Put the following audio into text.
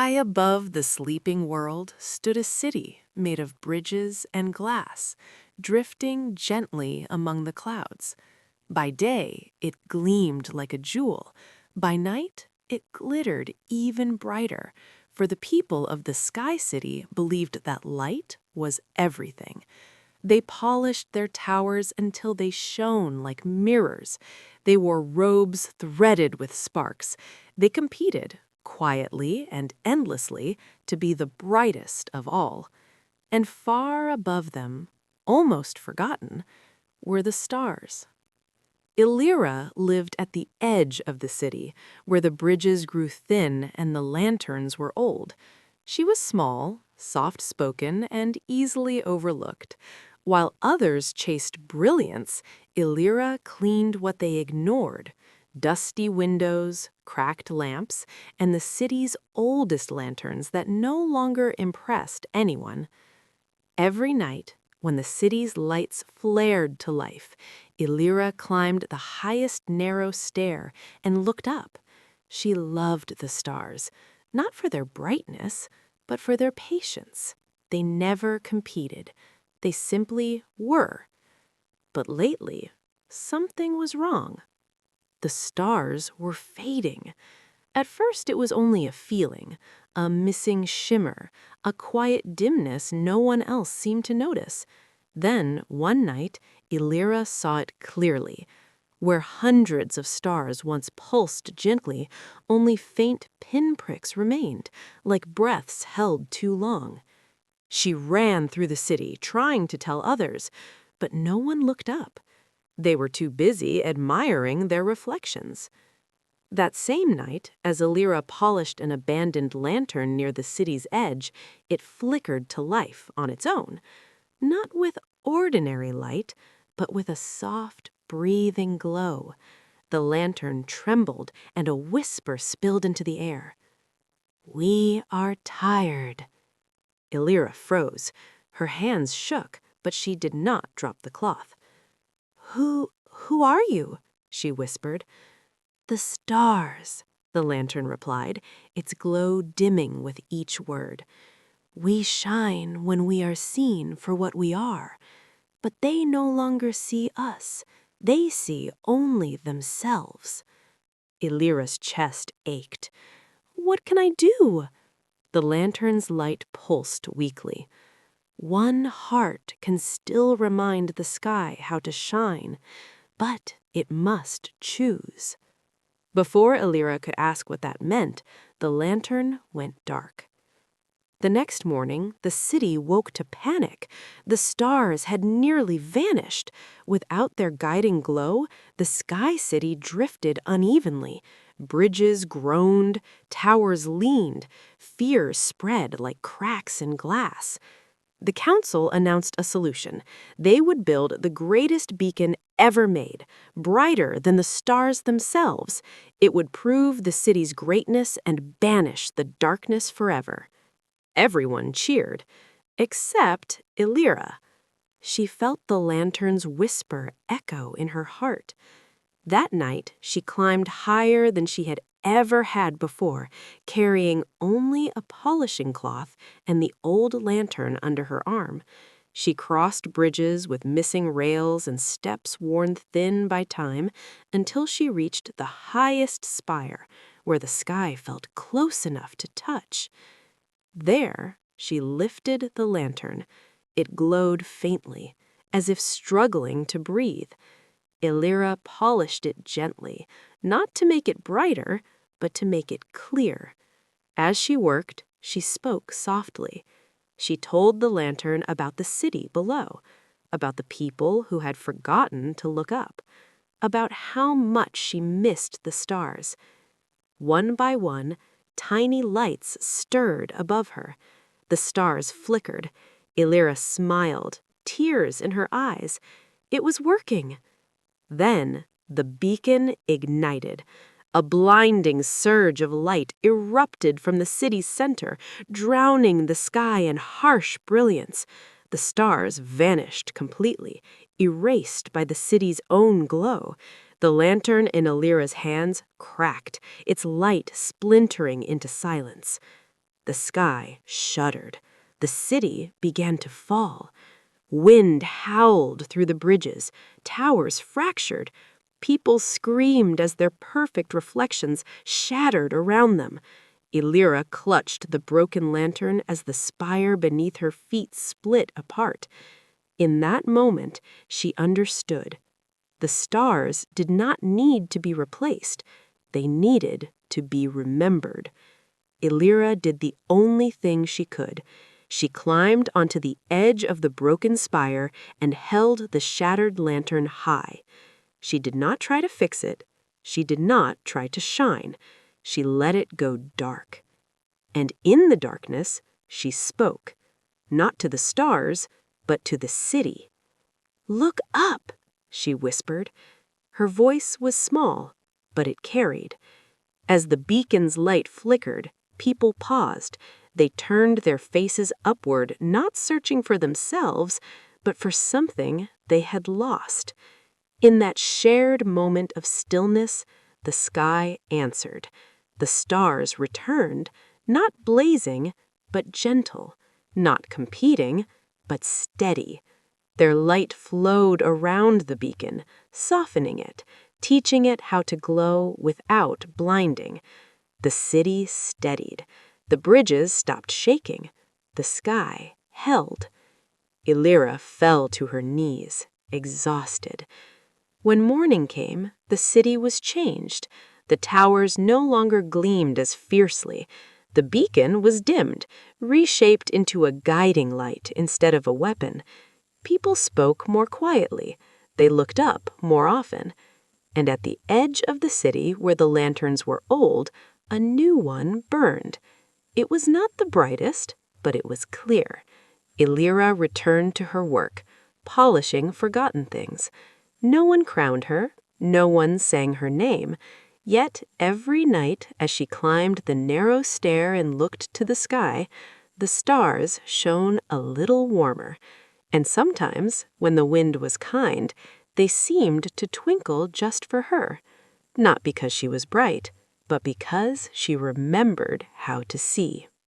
High above the sleeping world stood a city made of bridges and glass, drifting gently among the clouds. By day, it gleamed like a jewel. By night, it glittered even brighter, for the people of the Sky City believed that light was everything. They polished their towers until they shone like mirrors. They wore robes threaded with sparks. They competed, quietly and endlessly, to be the brightest of all. And far above them, almost forgotten, were the stars. Elira lived at the edge of the city, where the bridges grew thin and the lanterns were old. She was small, soft-spoken, and easily overlooked. While others chased brilliance, Elira cleaned what they ignored: dusty windows, cracked lamps, and the city's oldest lanterns that no longer impressed anyone. Every night, when the city's lights flared to life, Elira climbed the highest narrow stair and looked up. She loved the stars, not for their brightness, but for their patience. They never competed. They simply were. But lately, something was wrong. The stars were fading. At first, it was only a feeling, a missing shimmer, a quiet dimness no one else seemed to notice. Then, one night, Elira saw it clearly. Where hundreds of stars once pulsed gently, only faint pinpricks remained, like breaths held too long. She ran through the city, trying to tell others, but no one looked up. They were too busy admiring their reflections. That same night, as Elira polished an abandoned lantern near the city's edge, it flickered to life on its own, not with ordinary light, but with a soft, breathing glow. The lantern trembled, and a whisper spilled into the air. "We are tired." Elira froze. Her hands shook, but she did not drop the cloth. Who are you?" she whispered. "The stars," the lantern replied, its glow dimming with each word. "We shine when we are seen for what we are, but they no longer see us. They see only themselves." Elira's chest ached. "What can I do?" The lantern's light pulsed weakly. "One heart can still remind the sky how to shine, but it must choose." Before Elira could ask what that meant, the lantern went dark. The next morning, the city woke to panic. The stars had nearly vanished. Without their guiding glow, the Sky City drifted unevenly. Bridges groaned, towers leaned, fear spread like cracks in glass. The council announced a solution. They would build the greatest beacon ever made, brighter than the stars themselves. It would prove the city's greatness and banish the darkness forever. Everyone cheered, except Elira. She felt the lantern's whisper echo in her heart. That night, she climbed higher than she had ever had before, carrying only a polishing cloth and the old lantern under her arm. She crossed bridges with missing rails and steps worn thin by time until she reached the highest spire, where the sky felt close enough to touch. There, she lifted the lantern. It glowed faintly, as if struggling to breathe. Elira polished it gently, not to make it brighter, but to make it clear. As she worked, she spoke softly. She told the lantern about the city below, about the people who had forgotten to look up, about how much she missed the stars. One by one, tiny lights stirred above her. The stars flickered. Elira smiled, tears in her eyes. It was working. Then the beacon ignited. A blinding surge of light erupted from the city's center, drowning the sky in harsh brilliance. The stars vanished completely, erased by the city's own glow. The lantern in Elira's hands cracked, its light splintering into silence. The sky shuddered. The city began to fall. Wind howled through the bridges. Towers fractured. People screamed as their perfect reflections shattered around them. Elira clutched the broken lantern as the spire beneath her feet split apart. In that moment, she understood. The stars did not need to be replaced. They needed to be remembered. Elira did the only thing she could. She climbed onto the edge of the broken spire and held the shattered lantern high. She did not try to fix it. She did not try to shine. She let it go dark. And in the darkness, she spoke, not to the stars, but to the city. "Look up," she whispered. Her voice was small, but it carried. As the beacon's light flickered, people paused. They turned their faces upward, not searching for themselves, but for something they had lost. In that shared moment of stillness, the sky answered. The stars returned, not blazing, but gentle, not competing, but steady. Their light flowed around the beacon, softening it, teaching it how to glow without blinding. The city steadied. The bridges stopped shaking. The sky held. Elira fell to her knees, exhausted. When morning came, the city was changed. The towers no longer gleamed as fiercely. The beacon was dimmed, reshaped into a guiding light instead of a weapon. People spoke more quietly. They looked up more often. And at the edge of the city where the lanterns were old, a new one burned. It was not the brightest, but it was clear. Elira returned to her work, polishing forgotten things. No one crowned her, no one sang her name, yet every night as she climbed the narrow stair and looked to the sky, the stars shone a little warmer. And sometimes, when the wind was kind, they seemed to twinkle just for her, not because she was bright, but because she remembered how to see.